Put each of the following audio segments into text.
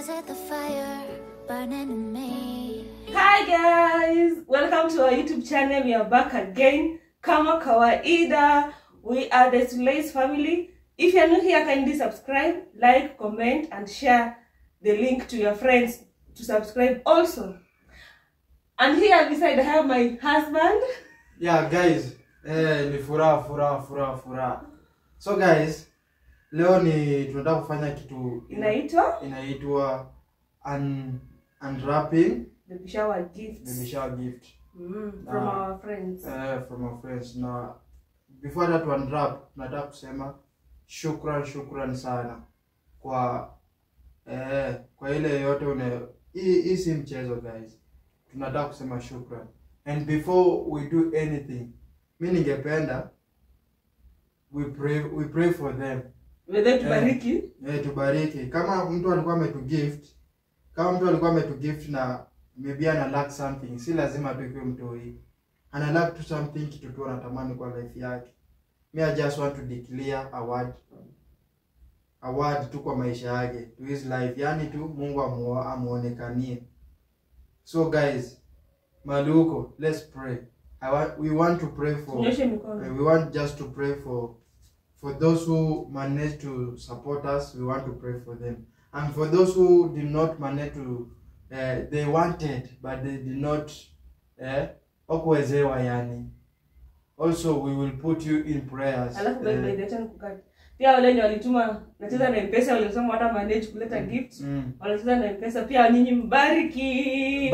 set the fire burning in me. Hi guys, welcome to our YouTube channel. We are back again. Kama kawaida, we are the Sulays family. If you are new here, kindly subscribe, like, comment, and share the link to your friends to subscribe also. And here beside I have my husband. Yeah guys, ni furaha. So guys, leo ni tunataka kufanya kitu inaitwa unwrapping baby shower gift. From our friends. From our friends. Na before that to unwrap, nataka kusema shukran sana kwa ile yote hii si mchezo guys. Tunataka kusema shukran. And before we do anything, mimi ningependa we pray for them. Wewe tubariki. Tubariki. Kama mtu alikuwa ametugift na maybe ana lack something, si lazima tukiwe mtoi. Ana lack to something kitu tu anatamani kwa life yake. I just want to declare a word tu kwa maisha yake, to his life. Yani tu Mungu amuonekanie. So guys, Maluko, let's pray. We want to pray for. We want just to pray for those who managed to support us. We want to pray for them. And for those who did not manage to, they wanted but they did not. Okuwezewa yani. Also, we will put you in prayers. Alafu by the time kukata. Pia wale ni walituma nacheza na M-Pesa, walisema hata manage kuleta gift. Walicheza na M-Pesa, pia nyinyi mbariki.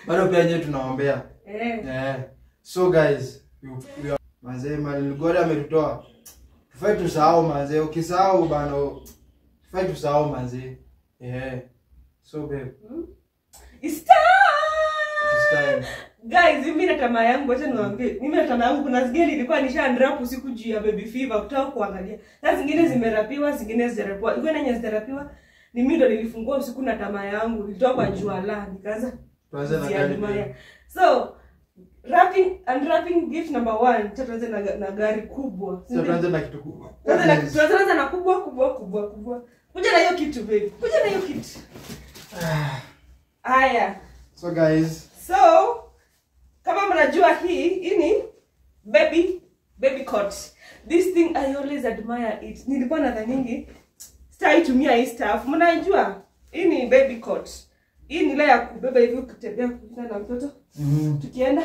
Bado pia nyinyi tunaombea. So guys, manze Maligori ametutoa. Tufai tusahau manze, ukisahau bano tufai tusahau manze. So babe. It's time. Guys, mimi na tamaa yangu, acha niwaambie. Mimi na tamaa yangu kuna zingine nilikuwa nishaunwrap usiku juu ya baby fever kutoka kuangalia. Sasa zingine zimerapiwa, zingine zimerapiwa. Iko nanye zimerapiwa. Ni mimi ndo nilifungua usiku na tamaa yangu. Nilitoka kwa jua la, nikaanza. Tuanze na gari. So, unwrapping gift number 1, tuanze na gari kubwa. Tuanze na kitu kubwa. Tuanze na kubwa. Kuja na hiyo kitu baby. Kuja na hiyo kitu. Aya. So guys, kama mnajua hii ni baby coat. This thing I always admire it. Nilikuwa nadhani sitaitumia hii stuff. Mnajua hii ni baby coat. Hii ni ile ya kubeba hivi ukitembea na mtoto. Tukienda.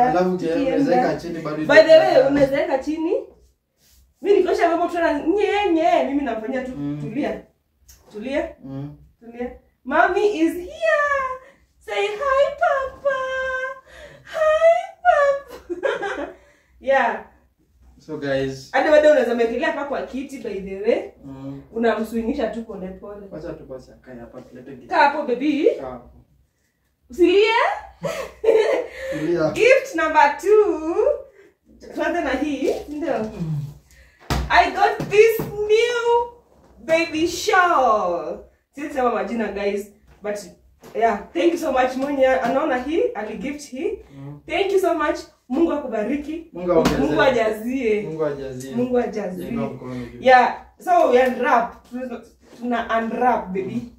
Alafu unaweza chini bado. By the way, unaweza chini. Mimi nikosha mambo tuna nye. Mimi nafanyia tu tulia. Mommy is here. Say hi papa. Yeah. So guys, hadi wewe unaweza mekelea hapa kwa kiti by the way. Unamswingisha tu pole. Acha tu basi akae hapa tulete gift. Kaa hapo baby. Usilie. Gift number 2. Tuanze na hii. Ndio. I got this new baby shawl. Sisema majina guys, but yeah, thank you so much mwenye anaona hii aligift hii. Thank you so much. Mungu akubariki. Mungu ajazie. Yeah, so we unwrap. Tuna unwrap baby.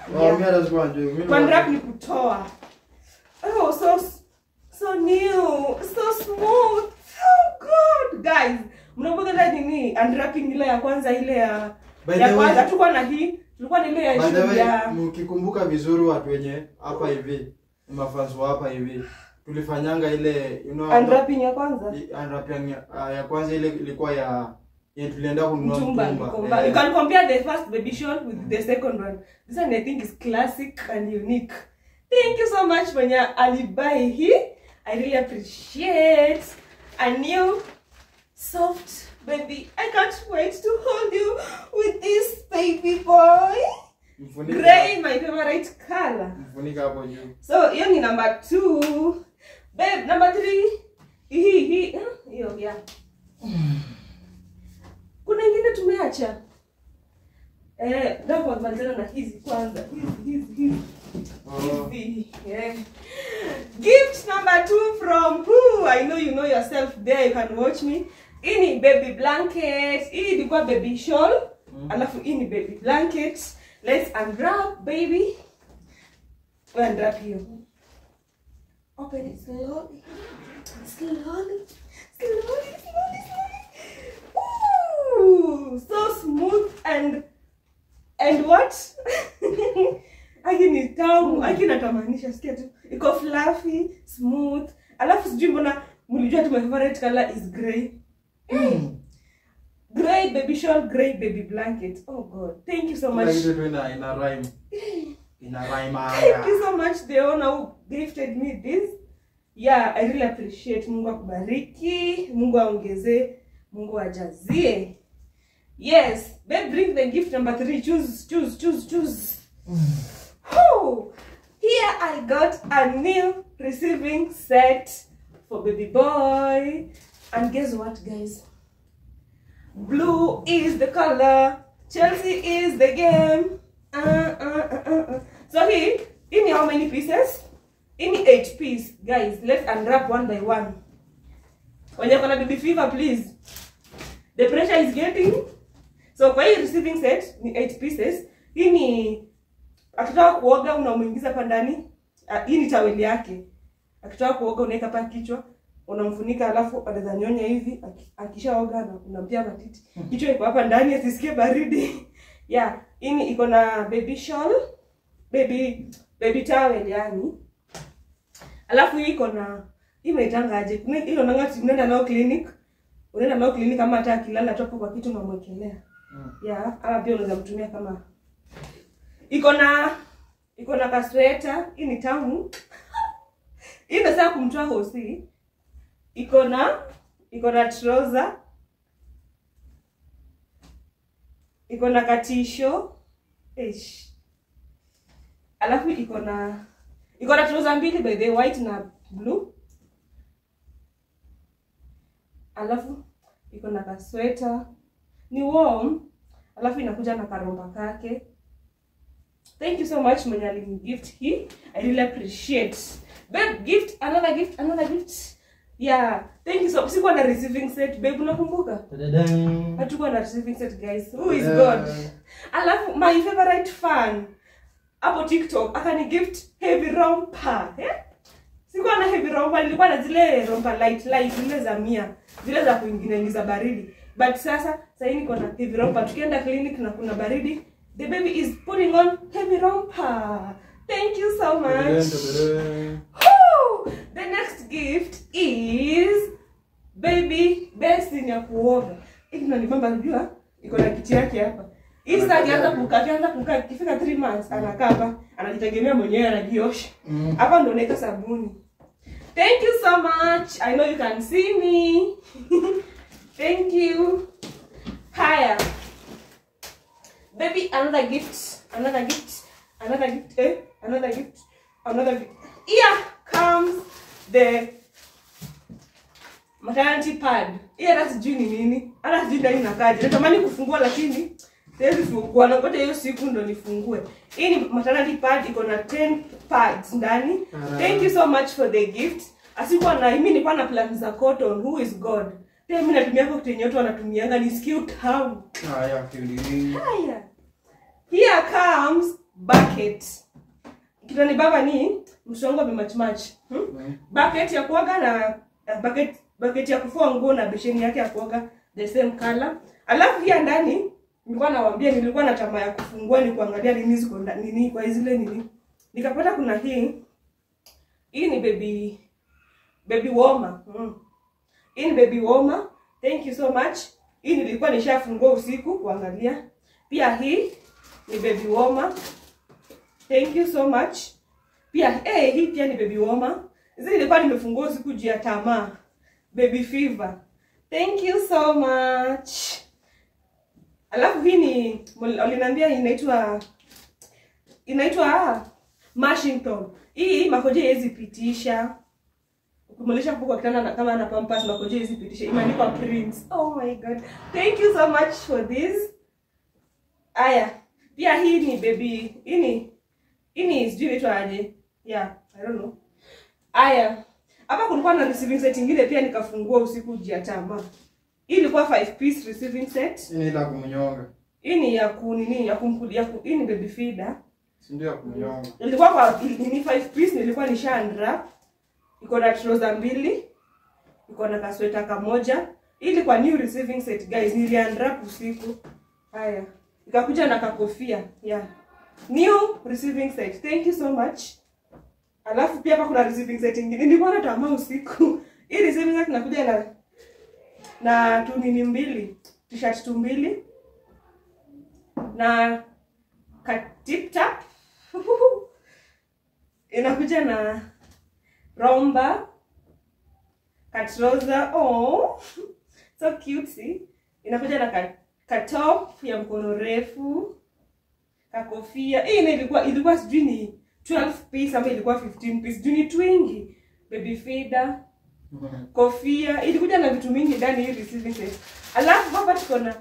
Mimi lazima njoo. Unwrap ni kutoa. Oh, so new, so smooth, so good guys. Mnaona nini unwrapping ile ya kwanza, ile ya kwanza tulikuwa na hii, tulikuwa ile ya shule. Mkikumbuka vizuri watu wenye hapa hivi, mafans hapa hivi, tulifanyanga ile unwrapping ya kwanza. Unwrapping ya kwanza ile ilikuwa ya tulienda kununua mtumba. You can compare the first baby shawl with the second one. This one I think is classic and unique. Thank you so much when you alibai here. I really appreciate a new soft baby. I can't wait to hold you with this baby boy. Gray, my favorite color. So, hiyo ni number 2. Babe, number 3. Hiyo, yeah. Kuna ingine tumeacha. Ndio kwa manzana na hizi kwanza. Hizi. Yeah. Gift number 2 from who? I know you know yourself there. You can watch me. Ini baby blanket. Hii ilikuwa baby shawl. Alafu hii ni baby blanket. Let's unwrap, baby. Unwrap here. Open it slowly. Slowly. Ooh, so smooth and what? Akini tamu, akina tamanisha sikia tu. Iko fluffy, smooth. Alafu sijui mbona mlijua tu my favorite color is grey. Grey baby shawl, grey baby blanket. Oh God, thank you so much. In a rhyme. In a rhyme. Thank you so much, the owner who gifted me this. Yeah, I really appreciate. Mungu akubariki, Mungu aongeze, Mungu ajazie. Yes, babe, bring the gift number 3. Choose. Oh, here I got a new receiving set for baby boy. And guess what, guys? Blue is the color. Chelsea is the game. So here, in how many pieces? In 8 pieces, guys. Let's unwrap one by one. When you're gonna baby fever, please. The pressure is getting. So kwa hii receiving set ni 8 pieces. Hii ni akitaka kuoga unamuingiza hapa ndani. Hii ni taweli yake. Akitaka kuoga unaweka hapa kichwa, unamfunika alafu anaweza nyonya hivi. Akishaoga na unampia matiti. Kichwa iko hapa ndani asisikie baridi. Yeah, hii iko na baby shawl, baby towel yani. Alafu hii iko na imeitanga aje. Hiyo nangati unaenda nao clinic. Unaenda nao clinic kama hata akilala tu kwa kitu unamwekelea. Yeah, ama pia unaweza mtumia kama iko na kasweta. Hii ni tamu. Hii ndio kumtoa hosi. Iko na trouser. Iko na katisho. Alafu iko na trouser mbili by the white na blue. Alafu iko na kasweta. Ni warm. Alafu inakuja na karomba kake. Thank you so much mwenye alinigift hii. I really appreciate. Babe, gift, another gift. Yeah, thank you so much. Sikuwa na receiving set, babe, unakumbuka? Hatukuwa na receiving set, guys. Who is God? Alafu my favorite fan hapo TikTok akani gift heavy romper. Sikuwa na heavy romper, nilikuwa na zile romper light zile za 100, zile za kuingiza baridi. But sasa niko na heavy romper. Tukienda clinic na kuna baridi, the baby is putting on heavy romper. Thank you so much. The next gift is baby basin ya kuoga. Hiki ndio nibamba unajua iko na kiti yake hapa. Hii sasa akianza kukaa ikifika 3 months anakaa hapa, anajitegemea mwenyewe, anajiosha. Hapa ndio naweka sabuni. Thank you so much. I know you can see me. Thank you. Haya. Baby, another gift. Here comes the maternity pad. Hata sijui ni nini. Hata sijui ndani nakaje. Natamani kufungua lakini siwezi fungua. Ngoja hiyo siku ndo nifungue. Hii ni maternity pad, iko na 10 pads ndani. Thank you so much for the gift. Asikuwa na mimi nilikuwa na plan za cotton. Who is God? Tena mimi natumia kwa kitenye watu wanatumianga ni cute how. Haya kili. Haya. Here comes bucket. Kitani baba ni msongo match. Bucket ya kuoga na bucket ya kufua nguo na besheni yake ya kuoga the same color. Alafu hii ndani nilikuwa nawaambia nilikuwa na tamaa ya kufungua ni kuangalia nini ziko nini kwa zile nini. Nikapata kuna hii ni baby warmer. Hii ni baby warmer. Thank you so much. Hii nilikuwa nishafungua usiku kuangalia. Pia hii ni baby warmer. Thank you so much. Pia hii pia ni baby warmer. Hizi nilikuwa nimefungua usiku juu ya tamaa. Baby fever. Thank you so much. Alafu hii ni waliniambia inaitwa Washington. Hii makoje hizi pitisha. Ukimalisha kwa kitanda kama ana pampers makoje hizi pitisha. Imeandikwa Prince. Oh my God. Thank you so much for this. Aya. Pia hii ni baby. Hii ni sijui inaitwa aje. Yeah, I don't know. Aya. Hapa kulikuwa na receiving set nyingine pia nikafungua usiku jia tamaa. Hii ilikuwa 5 piece receiving set. Hii ni la kumnyonga. Hii ni ya kunini ya kumkulia hii ni baby feeder. Si ndio kunyonga. Ilikuwa kwa ni 5 piece nilikuwa nishaandra. Iko na trouser 2. Iko na kasweta kamoja. Ili kwa new receiving set guys niliandra usiku. Haya. Ikakuja na kakofia. Yeah. New receiving set. Thank you so much. Alafu pia hapa kuna receiving set nyingine. Nilikuwa na tamaa usiku. Hii receiving set inakuja na tunini 2. T-shirt 2. Na tip tap. Inakuja na romba, trouser. Oh, so cute. Inakuja na top ya mkono refu, kofia. Hii ilikuwa sijui ni 12 piece ama ilikuwa 15 piece. Juu ni twingi. Baby feeder, kofia. Ilikuja na vitu mingi ndani hii receiving set. Alafu hapa tuko na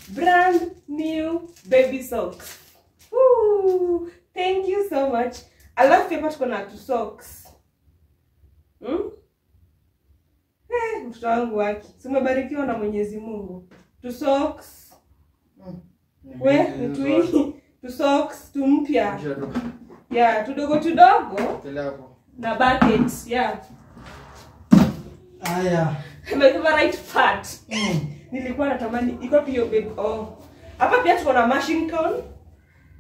brand new baby socks. Woo! Thank you so much. Alafu hapa tuko na 2 socks. Mtoto wangu waki. Umebarikiwa na Mwenyezi Mungu. 2 socks. Ni 2 socks, 2 mpya. Yeah, tudogo. Na bucket, yeah. Aya. My favorite part. Nilikuwa natamani iko pia baby. Oh. Hapa pia tuko na Washington.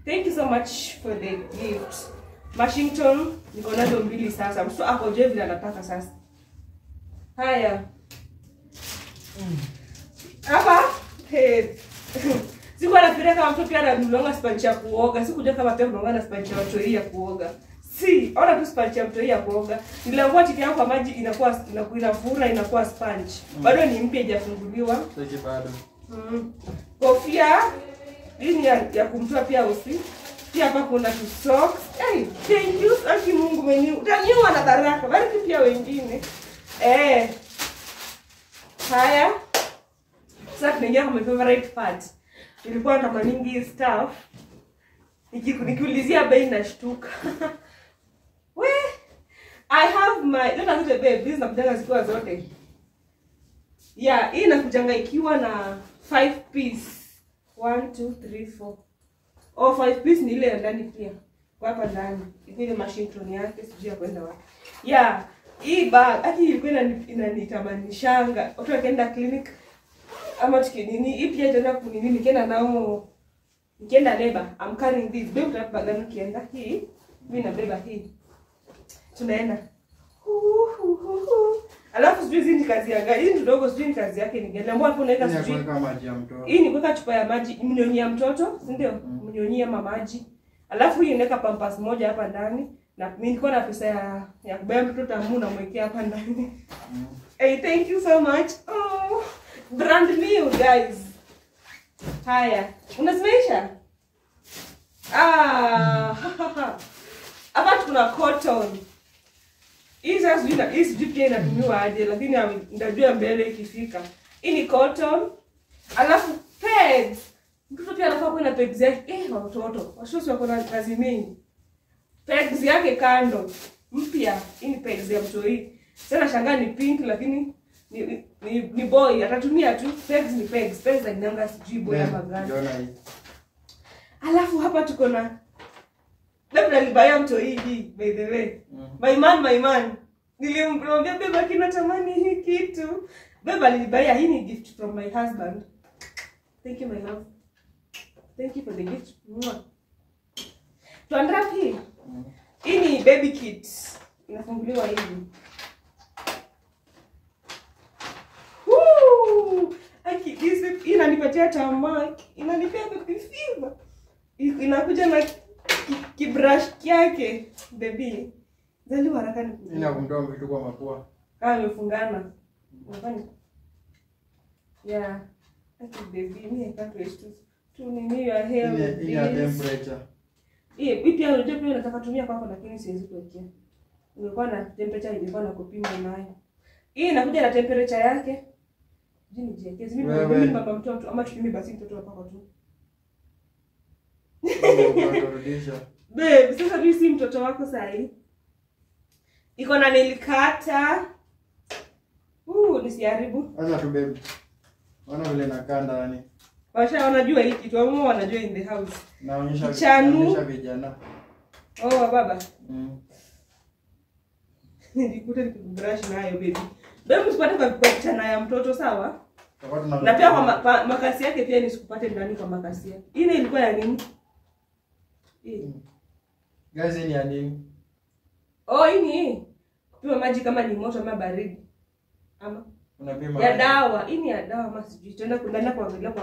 Thank you so much for the gift. Washington niko nazo 2 sasa. Mtu hapo je vile anataka sasa. Haya. Hapa sikuwa nafikiria kama mtu pia anadunga sponge ya kuoga. Sikuja kama pia unaoga na sponge ya watoi ya kuoga. Si, ona tu sponge ya mtoi ya kuoga. Niliamua chiki yako kwa maji inakuwa inafura inakuwa sponge. Bado ni mpya haijafunguliwa. Sasa bado. Kofia hii ya kumtoa pia usi. Pia hapa kuna 2 socks. Hey, thank you. Asante Mungu mwenyewe. Utaniua na baraka. Bariki pia wengine. Haya. Sasa tunaingia kwa my favorite part. Nilikuwa natamaningi stuff. Nikiulizia bei nashtuka. I have my baby zinakujanga zikiwa zote. Yeah, hii inakujanga ikiwa na 5 piece. 1 2 3 4. Oh, 5 piece ni ile ya ndani pia. Kwa hapa ndani. Iko ile Washington yake sijui ya kwenda wapi. Yeah, hii bag haki ilikuwa inanitamanishanga. Watu wakaenda clinic ama tukinini, hii pia tena kunini nikienda nao nikienda labor. I'm carrying this. Babe utapata gani kienda hii? Mimi nabeba hii. Tunaenda. Alafu sijui hizi ni kazi ya gari. Hii ndogo sijui ni kazi yake ni gani. Naomba hapo unaweka sijui. Ni kuweka maji ya mtoto. Hii ni kuweka chupa ya maji, mnyonyia mtoto, si ndio? Mnyonyia maji. Alafu hii inaweka pampers moja hapa ndani na mimi nilikuwa na pesa ya kubeba mtoto tamu na mwekea hapa ndani. Hey, thank you so much. Oh, brand new guys. Haya, unazimeisha? Hapa kuna cotton. Hii sijui pia inatumiwa aje, lakini ndajua mbele ikifika. Hii ni cotton. Alafu pegs. Mtoto pia anafaa kuwa na pegs yake. Watoto. Washosi wako na kazi mingi. Pegs yake kando. Mpya. Hii ni pegs ya mtoto hii. Sasa shangaa ni pink lakini ni boy. Atatumia tu. Pegs ni pegs. Pegs za nanga sijui boy ama gani. Alafu hapa tuko na labda nilibaya mto hii by the way. My man. Nilimwambia beba kinatamani hii kitu. Beba nilibaya hii ni gift from my husband. Thank you my love. Thank you for the gift. Tuandrap hii. Hii ni baby kit. Inafunguliwa hivi. Aki hii inanipatia tamak. Inanipea baby fever. Inakuja na kibrush yake baby. Zali haraka ni. Inakumtoa vitu kwa mapua. Amefungana. Unafanya? Yeah. Aki baby ni can't to nini your hair. Ina temperature. Hii pia unajua pia nataka tumia kwako lakini siwezi kuwekea. Nimekuwa na temperature ilikuwa na kupima nayo. Hii inakuja na temperature yake. Jini jiekezi mimi baba mtoto ama tupime basi mtoto wako tu. Babe, sasa mimi si mtoto wako sahi. Iko na nail cutter. Nisiharibu. Acha tu babe. Ona vile nakaa ndani. Washa wanajua hiki kitu, wao wanajua in the house. Naonyesha vijana. Oh baba. Nilikuta nikibrush nayo baby. Ndio msipate kwa kichana ya mtoto sawa? Na pia kwa makasi yake pia nisikupate ndani kwa makasi yake. Hii ilikuwa ya nini? Guys, ni ya nini? Oh, hii. Kupima maji kama ni moto ama baridi. Ama unapima ya dawa. Hii ni ya dawa ama sijui. Tuenda kuangalia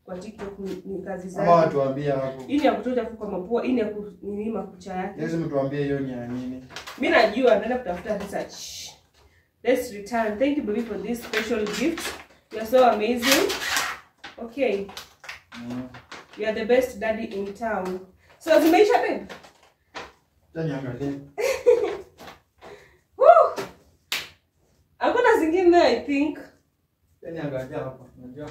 kwa TikTok ni kazi zake. Ama watu waambie hapo. Hii ni ya kutoa kwa mapua, hii ni ya kunini makucha yake. Lazima tuambie hiyo ni ya nini. Mimi najua naenda kutafuta research. Let's return. Thank you baby for this special gift. You are so amazing. Okay. You are the best daddy in town. So zimeisha babe. Angalia. Woo! Hakuna zingine I think. Angalia hapa. Unajua?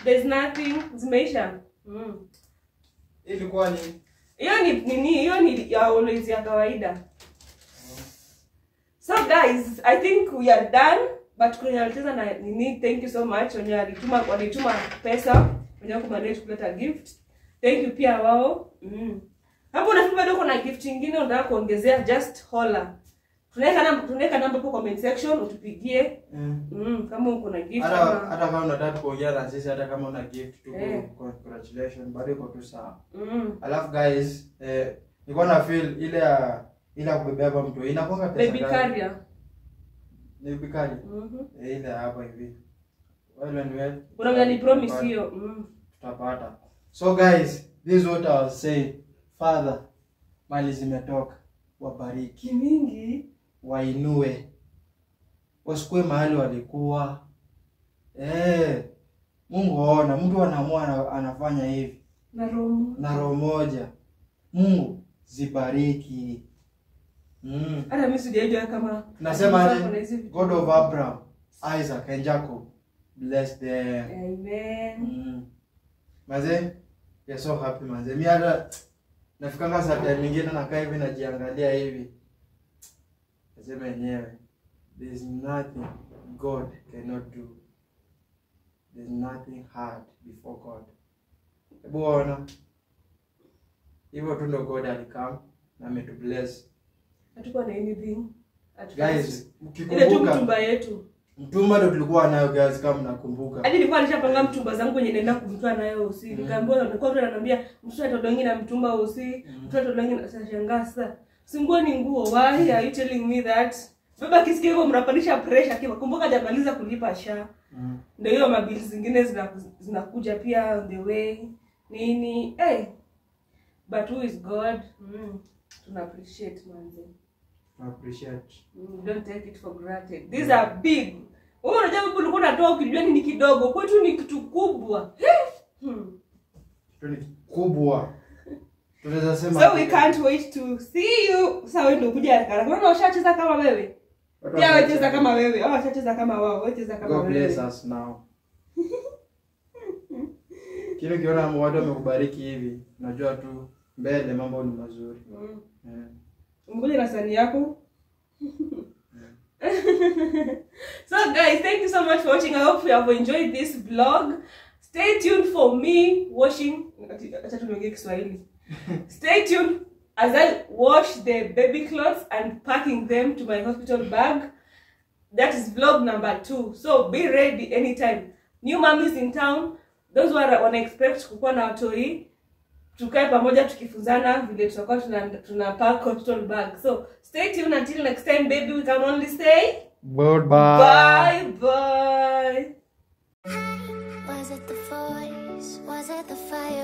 There's nothing. Zimeisha. Ilikuwa ni hiyo ni ya always ya kawaida. So guys, I think we are done. But kunyalitiza na nini, thank you so much. Wenye walituma pesa, wenye kumanage kuleta gift. Thank you pia wao. Hapo unafikiri bado kuna gift nyingine unataka kuongezea, just holla. Tunaweka namba hapo comment section utupigie. Kama uko na gift hata kama unataka kuongea na sisi, hata kama una gift tu congratulations, bado iko tu sawa. Alafu guys, nilikuwa na feel ile ya kubebea hapa mtu inakuwa pesa baby carrier. Baby carrier. Ile hapa hivi. Well. Kuna mgani promise hiyo. Tutapata. So guys, this is what I was saying. Father, mali zimetoka. Wabariki mingi, wainue, wasikue mahali walikuwa. Mungu aona, mtu anaamua anafanya hivi na roho moja. Mungu zibariki. Hata mimi sijajua kama nasema God of Abraham, Isaac and Jacob, bless them. Amen. Maze, you're so happy maze. Mimi hata nafikanga saa time nyingine nakaa hivi najiangalia hivi. Nasema yenyewe, there is nothing God cannot do. There is nothing hard before God. Hebu ona. Hivyo tu ndo God alikam na ametubless. Hatukuwa na anything. Guys, mkikumbuka mtumba yetu. Mtumba ndo tulikuwa nayo guys, kama mnakumbuka. Hadi nilikuwa nishapanga mtumba zangu kwenye naenda kumtoa nayo usi. Nikaambiwa nilikuwa tu ananiambia mtoto atodongi na mtumba usi, mtoto atodongi na shangaa sasa. Singuo ni nguo. Why are you telling me that? Baba kisikia hivyo mnapandisha pressure kiwa. Kumbuka hajamaliza kulipa sha. Ndio hiyo mabili zingine zinakuja pia on the way. Nini? But who is God? Tuna appreciate manze. Appreciate. Don't take it for granted. These are big. Wewe unajua bibi ulikuwa unatoa ukijua ni kidogo, kwetu ni kitu kubwa. Kitu ni kubwa. Tunaweza sema. So we can't wait to see you. Sasa wewe ndio kuja haraka. Unaona washacheza kama wewe? Pia wacheza kama wewe. Au washacheza kama wao, wacheza kama wewe. God bless us now. Kile kiona watu wamekubariki hivi, unajua tu mbele mambo ni mazuri. Ngule na sani yako. So guys, thank you so much for watching. I hope you have enjoyed this vlog. Stay tuned for me washing. Acha tuongee Kiswahili. Stay tuned as I wash the baby clothes and packing them to my hospital bag. That is vlog number 2. So be ready anytime. New mommies in town, those who are expect kukuwa na watoi, tukae pamoja tukifunzana vile tutakuwa tuna pack hospital bag. So stay tuned until next time baby. We can only say goodbye. Bye. Was it the voice? Was it the fire?